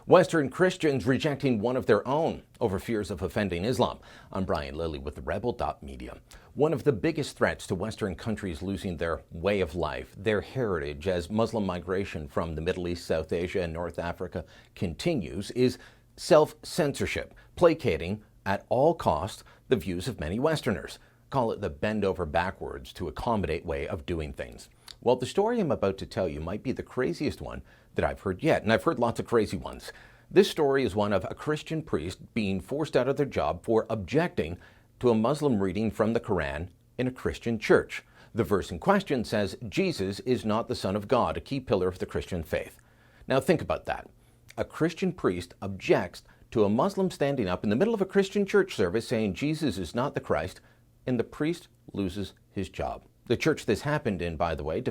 Western Christians rejecting one of their own over fears of offending Islam. I'm Brian Lilly with the Rebel.media. One of the biggest threats to Western countries losing their way of life, their heritage, as Muslim migration from the Middle East, South Asia, and North Africa continues, is self-censorship, placating at all costs the views of many Westerners. Call it the bend over backwards to accommodate way of doing things. Well, the story I'm about to tell you might be the craziest one that I've heard yet, and I've heard lots of crazy ones. This story is one of a Christian priest being forced out of their job for objecting to a Muslim reading from the Quran in a Christian church. The verse in question says, Jesus is not the Son of God, a key pillar of the Christian faith. Now think about that. A Christian priest objects to a Muslim standing up in the middle of a Christian church service saying Jesus is not the Christ, and the priest loses his job. The church this happened in, by the way,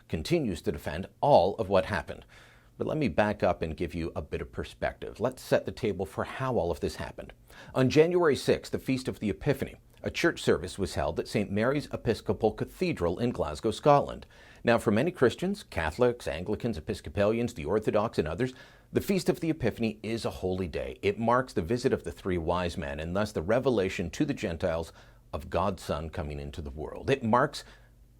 continues to defend all of what happened. But let me back up and give you a bit of perspective. Let's set the table for how all of this happened. On January 6th, the Feast of the Epiphany, a church service was held at St. Mary's Episcopal Cathedral in Glasgow, Scotland. Now, for many Christians, Catholics, Anglicans, Episcopalians, the Orthodox, and others, the Feast of the Epiphany is a holy day. It marks the visit of the three wise men and thus the revelation to the Gentiles of God's Son coming into the world. It marks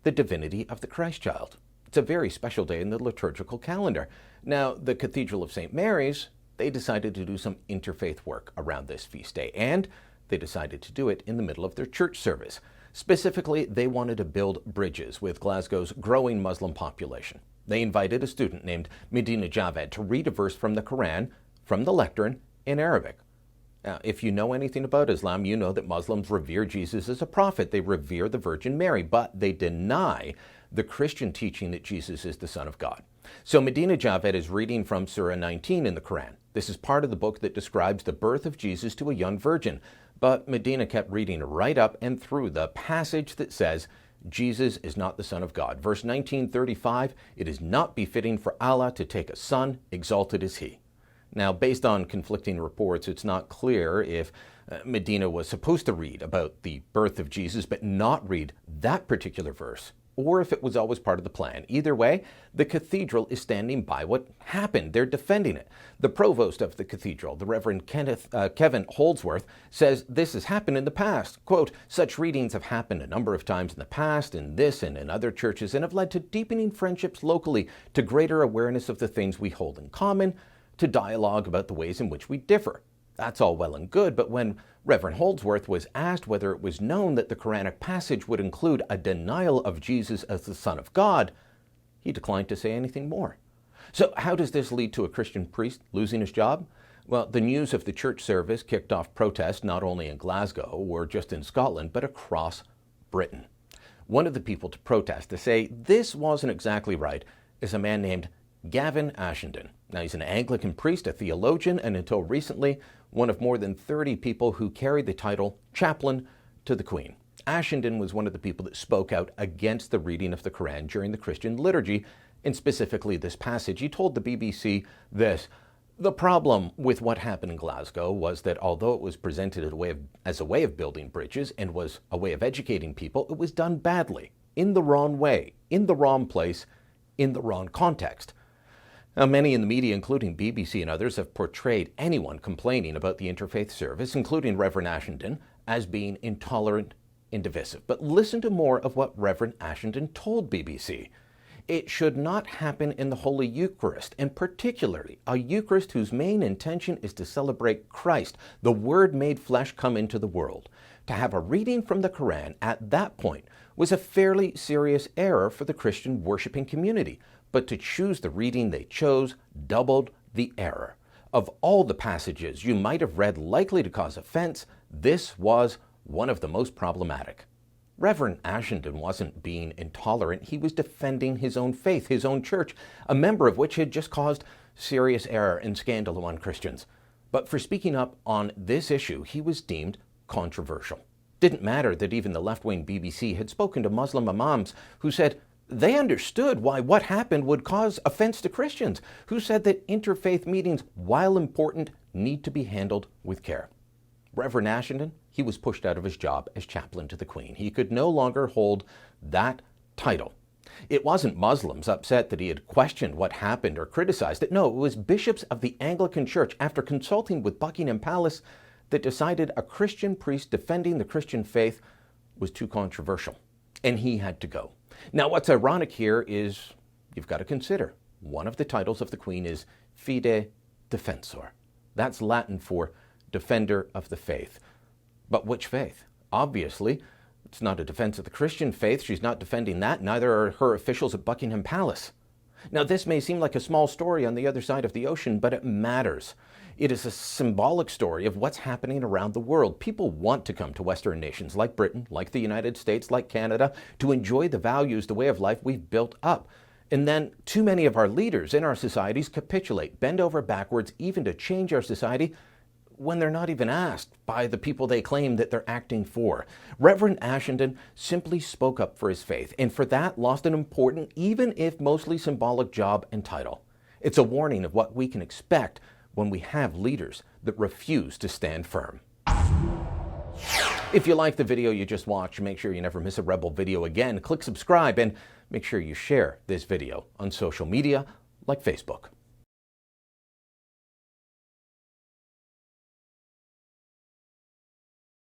the divinity of the Christ child. It's a very special day in the liturgical calendar. Now, the Cathedral of St. Mary's, they decided to do some interfaith work around this feast day, and they decided to do it in the middle of their church service. Specifically, they wanted to build bridges with Glasgow's growing Muslim population. They invited a student named Medina Javed to read a verse from the Quran from the lectern in Arabic. Now, if you know anything about Islam, you know that Muslims revere Jesus as a prophet. They revere the Virgin Mary, but they deny the Christian teaching that Jesus is the Son of God. So Medina Javed is reading from Surah 19 in the Quran. This is part of the book that describes the birth of Jesus to a young virgin. But Medina kept reading right up and through the passage that says, Jesus is not the Son of God. Verse 19:35, it is not befitting for Allah to take a son, exalted is he. Now, based on conflicting reports, it's not clear if Medina was supposed to read about the birth of Jesus, but not read that particular verse, or if it was always part of the plan. Either way, the cathedral is standing by what happened. They're defending it. The provost of the cathedral, the Reverend Kevin Holdsworth, says this has happened in the past. Quote, such readings have happened a number of times in the past, in this and in other churches, and have led to deepening friendships locally, to greater awareness of the things we hold in common, to dialogue about the ways in which we differ. That's all well and good, but when Reverend Holdsworth was asked whether it was known that the Quranic passage would include a denial of Jesus as the Son of God, he declined to say anything more. So how does this lead to a Christian priest losing his job? Well, the news of the church service kicked off protests not only in Glasgow or just in Scotland, but across Britain. One of the people to protest, to say this wasn't exactly right, is a man named Gavin Ashenden. Now, he's an Anglican priest, a theologian, and until recently, one of more than 30 people who carried the title chaplain to the Queen. Ashenden was one of the people that spoke out against the reading of the Quran during the Christian liturgy, and specifically this passage. He told the BBC this: the problem with what happened in Glasgow was that although it was presented as a way of building bridges and was a way of educating people, it was done badly, in the wrong way, in the wrong place, in the wrong context. Now, many in the media, including BBC and others, have portrayed anyone complaining about the interfaith service, including Reverend Ashenden, as being intolerant and divisive. But listen to more of what Reverend Ashenden told BBC. It should not happen in the Holy Eucharist, and particularly a Eucharist whose main intention is to celebrate Christ, the Word made flesh, come into the world. To have a reading from the Quran at that point was a fairly serious error for the Christian worshiping community. But to choose the reading they chose doubled the error. Of all the passages you might have read likely to cause offense, this was one of the most problematic. Reverend Ashenden wasn't being intolerant. He was defending his own faith, his own church, a member of which had just caused serious error and scandal among Christians. But for speaking up on this issue, he was deemed controversial. Didn't matter that even the left-wing BBC had spoken to Muslim imams who said they understood why what happened would cause offense to Christians, who said that interfaith meetings, while important, need to be handled with care. Reverend Ashenden, he was pushed out of his job as chaplain to the Queen. He could no longer hold that title. It wasn't Muslims upset that he had questioned what happened or criticized it. No, it was bishops of the Anglican Church, after consulting with Buckingham Palace, that decided a Christian priest defending the Christian faith was too controversial, and he had to go. Now, what's ironic here is you've got to consider one of the titles of the Queen is Fide Defensor. That's Latin for defender of the faith. But which faith? Obviously, it's not a defense of the Christian faith. She's not defending that. Neither are her officials at Buckingham Palace. Now, this may seem like a small story on the other side of the ocean, but it matters. It is a symbolic story of what's happening around the world. People want to come to Western nations like Britain, like the United States, like Canada, to enjoy the values, the way of life we've built up. And then too many of our leaders in our societies capitulate, bend over backwards, even to change our society, when they're not even asked by the people they claim that they're acting for. Reverend Ashenden simply spoke up for his faith, and for that lost an important, even if mostly symbolic, job and title. It's a warning of what we can expect when we have leaders that refuse to stand firm. If you like the video you just watched, make sure you never miss a Rebel video again. Click subscribe and make sure you share this video on social media like Facebook.